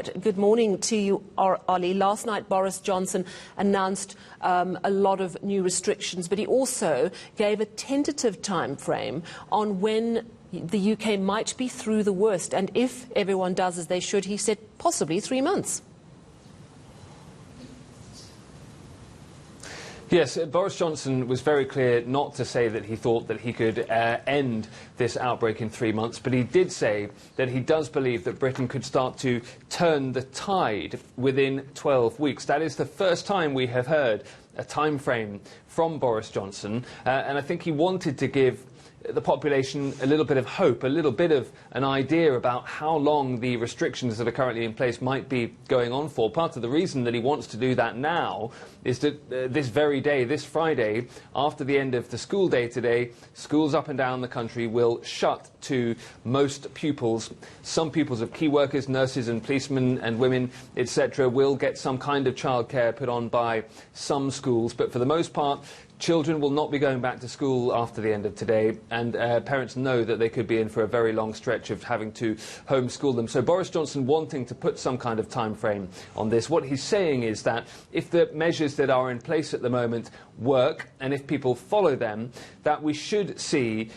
Barratt, good morning to you, Olly. Last night, Boris Johnson announced a lot of new restrictions, but he also gave a tentative time frame on when the UK might be through the worst. And if everyone does as they should, he said possibly 3 months. Yes, Boris Johnson was very clear not to say that he thought that he could end this outbreak in 3 months, but he did say that he does believe that Britain could start to turn the tide within 12 weeks. That is the first time we have heard a time frame from Boris Johnson, and I think he wanted to give the population a little bit of hope, a little bit of an idea about how long the restrictions that are currently in place might be going on for. Part of the reason that he wants to do that now is that this very day, this Friday, after the end of the school day today, schools up and down the country will shut to most pupils. Some pupils of key workers, nurses and policemen and women, etc., will get some kind of childcare put on by some schools, but for the most part, children will not be going back to school after the end of today, and parents know that they could be in for a very long stretch of having to homeschool them. So Boris Johnson wanting to put some kind of time frame on this. What he's saying is that if the measures that are in place at the moment work, and if people follow them, that we should see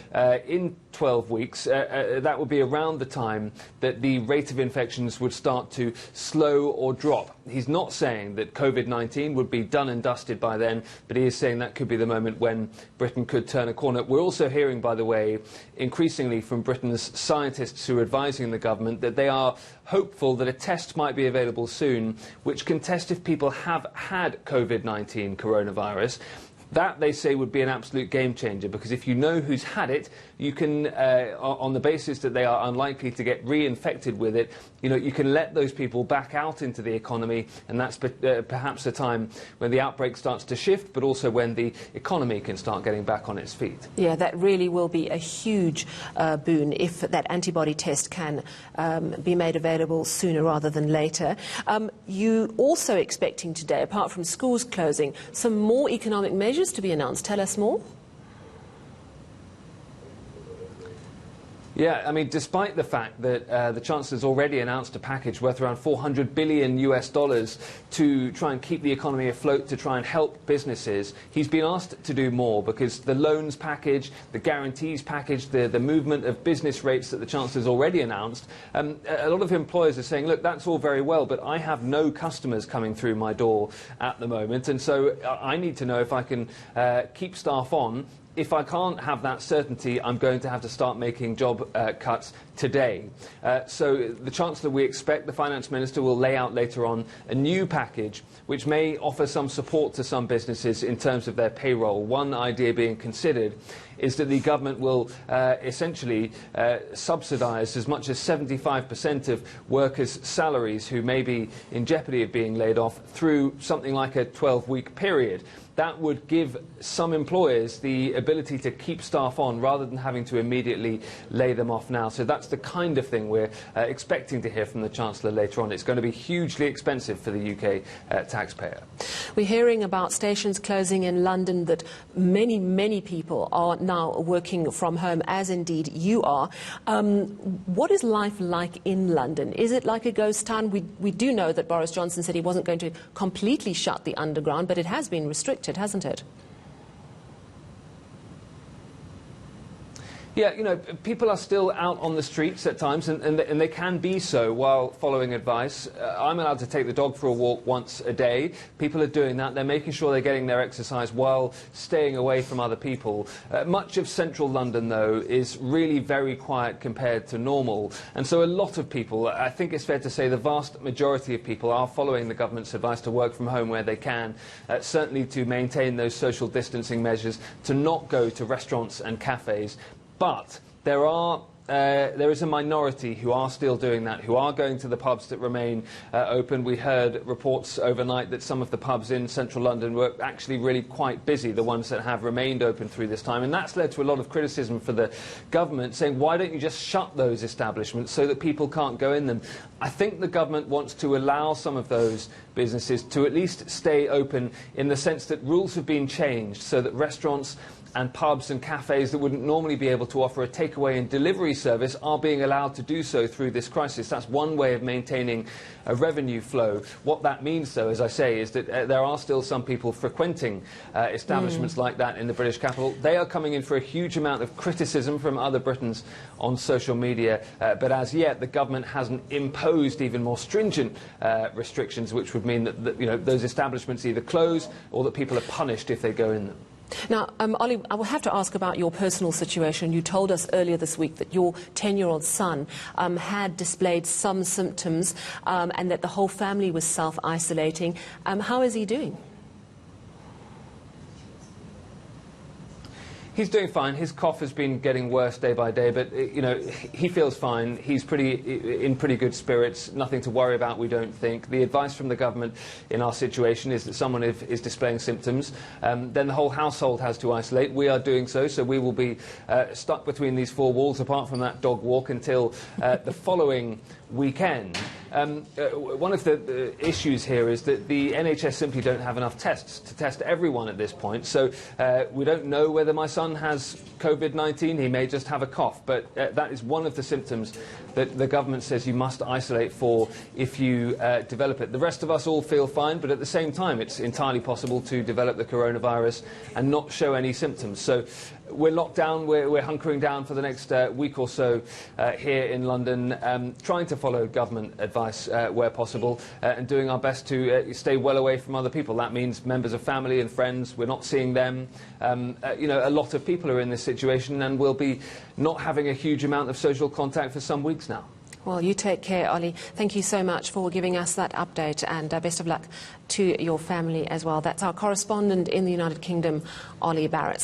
in 12 weeks, that would be around the time that the rate of infections would start to slow or drop. He's not saying that COVID-19 would be done and dusted by then, but he is saying that could be the moment when Britain could turn a corner. We're also hearing, by the way, increasingly from Britain's scientists who are advising the government that they are hopeful that a test might be available soon which can test if people have had COVID-19 coronavirus. That, they say, would be an absolute game changer, because if you know who's had it, you can, on the basis that they are unlikely to get reinfected with it, you can let those people back out into the economy, and that's perhaps a time when the outbreak starts to shift, but also when the economy can start getting back on its feet. Yeah, that really will be a huge boon if that antibody test can be made available sooner rather than later. You also expecting today, apart from schools closing, some more economic measures to be announced. Tell us more. Yeah, I mean, despite the fact that the Chancellor's already announced a package worth around $400 billion to try and keep the economy afloat, to try and help businesses, he's been asked to do more, because the loans package, the guarantees package, the movement of business rates that the Chancellor's already announced, a lot of employers are saying, look, that's all very well, but I have no customers coming through my door at the moment, and so I need to know if I can keep staff on. If I can't have that certainty, I'm going to have to start making job cuts today. So the Chancellor, we expect, the Finance Minister, will lay out later on a new package which may offer some support to some businesses in terms of their payroll. One idea being considered is that the government will essentially subsidise as much as 75% of workers' salaries who may be in jeopardy of being laid off through something like a 12-week period. That would give some employers the ability to keep staff on rather than having to immediately lay them off now. So that's the kind of thing we're expecting to hear from the Chancellor later on. It's going to be hugely expensive for the UK taxpayer. We're hearing about stations closing in London, that many people are now working from home, as indeed you are. What is life like in London? Is it like a ghost town? We do know that Boris Johnson said he wasn't going to completely shut the underground, but it has been restricted, hasn't it? Yeah, people are still out on the streets at times, and they can be so while following advice. I'm allowed to take the dog for a walk once a day. People are doing that. They're making sure they're getting their exercise while staying away from other people. Much of central London, though, is really very quiet compared to normal. And so a lot of people, I think it's fair to say the vast majority of people, are following the government's advice to work from home where they can, certainly to maintain those social distancing measures, to not go to restaurants and cafes. But there is a minority who are still doing that, who are going to the pubs that remain open. We heard reports overnight that some of the pubs in central London were actually really quite busy, the ones that have remained open through this time. And that's led to a lot of criticism for the government, saying, why don't you just shut those establishments so that people can't go in them? I think the government wants to allow some of those businesses to at least stay open, in the sense that rules have been changed so that restaurants and pubs and cafes that wouldn't normally be able to offer a takeaway and delivery service are being allowed to do so through this crisis. That's one way of maintaining a revenue flow. What that means, though, as I say, is that there are still some people frequenting establishments like that in the British capital. They are coming in for a huge amount of criticism from other Britons on social media, but as yet the government hasn't imposed even more stringent restrictions, which would mean that those establishments either close or that people are punished if they go in them. Now, Olly, I will have to ask about your personal situation. You told us earlier this week that your 10-year-old son had displayed some symptoms and that the whole family was self-isolating. How is he doing? He's doing fine. His cough has been getting worse day by day, but he feels fine. He's in pretty good spirits. Nothing to worry about, we don't think. The advice from the government in our situation is that someone is displaying symptoms, then the whole household has to isolate. We are doing so, so we will be stuck between these four walls, apart from that dog walk, until the following weekend. One of the issues here is that the NHS simply don't have enough tests to test everyone at this point, so we don't know whether my son has COVID-19. He may just have a cough, but that is one of the symptoms that the government says you must isolate for if you develop it. The rest of us all feel fine, but at the same time it's entirely possible to develop the coronavirus and not show any symptoms. So we're locked down, we're hunkering down for the next week or so here in London, trying to follow government advice where possible and doing our best to stay well away from other people. That means members of family and friends, we're not seeing them. A lot of people are in this situation and will be not having a huge amount of social contact for some weeks now. Well, you take care, Olly. Thank you so much for giving us that update, and best of luck to your family as well. That's our correspondent in the United Kingdom, Olly Barratt.